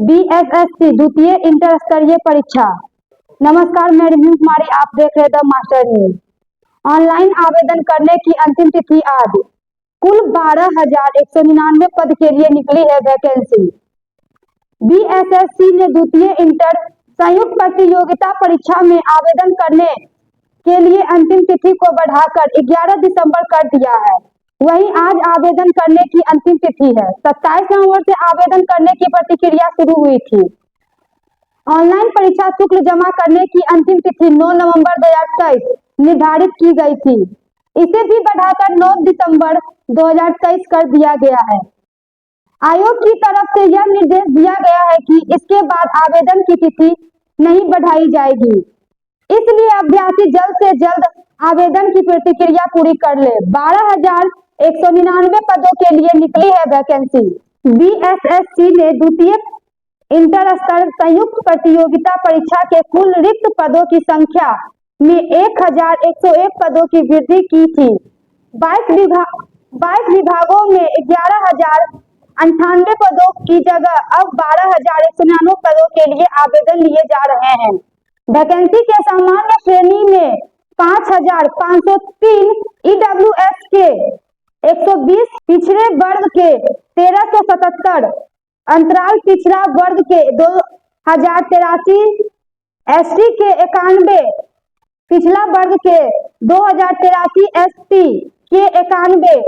BSSC द्वितीय inter स्तरीय परीक्षा। नमस्कार, मैं रिंकू कुमारी, आप देख रहे द मास्टर न्यूज। ऑनलाइन आवेदन करने की अंतिम तिथि आज। कुल 12,199 पद के लिए निकली है वैकेंसी। बीएसएससी ने द्वितीय इंटर संयुक्त प्रतियोगिता परीक्षा में आवेदन करने के लिए अंतिम तिथि को बढ़ाकर 11 दिसंबर कर दिया है। वहीं आज आवेदन करने की अंतिम तिथि है। 27 नवंबर से आवेदन करने की प्रक्रिया शुरू हुई थी। ऑनलाइन परीक्षा शुल्क जमा करने की अंतिम तिथि 9 नवंबर 2023 निर्धारित की गई थी। इसे भी बढ़ाकर 9 दिसंबर 2023 कर दिया गया है। आयोग की तरफ से यह निर्देश दिया गया है कि इसके बाद आवेदन की तिथि नहीं बढ़ाई जाएगी। इसलिए अभ्यर्थी जल्द से जल्द आवेदन की प्रक्रिया पूरी कर ले। 12,199 पदों के लिए निकली है वैकेंसी। बीएसएससी ने द्वितीय इंटर स्तर संयुक्त प्रतियोगिता परीक्षा के कुल रिक्त पदों की संख्या में 1,101 पदों की वृद्धि की थी। 22 विभागों में 11,098 पदों की जगह अब 12,199 पदों के लिए आवेदन लिए जा रहे हैं। वैकेंसी के सामान्य श्रेणी में 5,503, ईडब्ल्यूएस के 120, पिछड़े वर्ग के 1,377, अंतराल पिछड़ा वर्ग के 2,083, एसटी के 91, पिछला वर्ग के 2,083, एसटी के 91,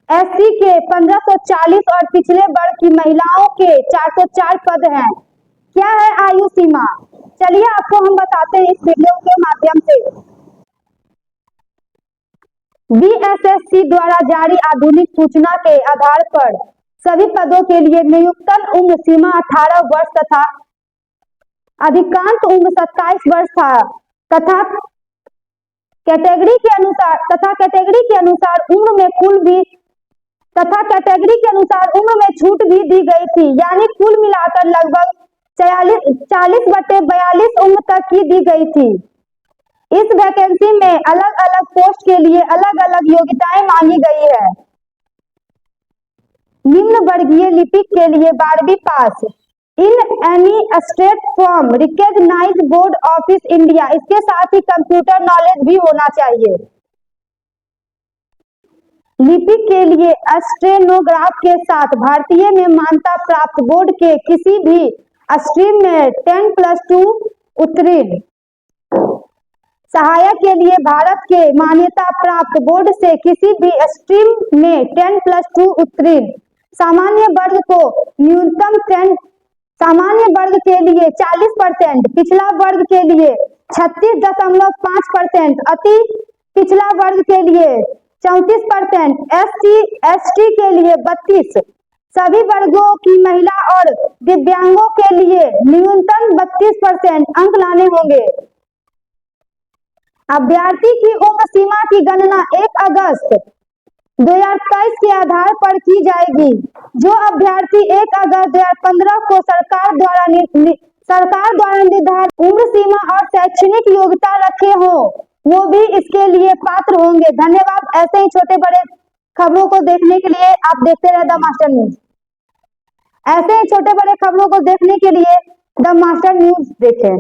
एससी के 1,540 और पिछले वर्ग की महिलाओं के 404 पद हैं। क्या है आयु सीमा? चलिए आपको हम बताते हैं इस वीडियो के माध्यम से। बीएसएससी द्वारा जारी आधुनिक सूचना के आधार पर सभी पदों के लिए न्यूनतम उम्र सीमा 18 वर्ष तथा अधिकांश उम्र 27 वर्ष था तथा कैटेगरी के अनुसार उम्र में छूट भी दी गई थी। यानी कुल मिलाकर लगभग 40/42 उम्र तक की दी गई थी। इस वैकेंसी में अलग अलग पोस्ट के लिए अलग अलग योग्यताएं मांगी गई है। निम्न वर्गीय लिपिक के लिए 12वीं pass in any state form recognised board office India. इसके साथ ही कंप्यूटर नॉलेज भी होना चाहिए। लिपिक के लिए स्टेनोग्राफ के साथ भारतीय में मान्यता प्राप्त बोर्ड के किसी भी स्ट्रीम में 10+2 उत्तीर्ण। सहायक के लिए भारत के मान्यता प्राप्त बोर्ड से किसी भी स्ट्रीम में 10+2 उत्तीर्ण। सामान्य वर्ग को न्यूनतम 10, सामान्य वर्ग के लिए 40%, पिछला वर्ग के लिए 36.5%, अति पिछला वर्ग के लिए 34%, एसटी के लिए 32%। सभी वर्गों की महिला और दिव्यांगों के लिए न्यूनतम 32% अंक लाने होंगे। अभ्यर्थी की उम्र सीमा की गणना 1 अगस्त 2023 के आधार पर की जाएगी। जो अभ्यर्थी 1 अगस्त 2015 को सरकार द्वारा निर्धारित उम्र सीमा और शैक्षणिक योग्यता रखे हो वो भी इसके लिए पात्र होंगे। धन्यवाद। ऐसे ही छोटे बड़े खबरों को देखने के लिए आप देखते रहे द मास्टर न्यूज। ऐसे ही छोटे बड़े खबरों को देखने के लिए द मास्टर न्यूज देखें।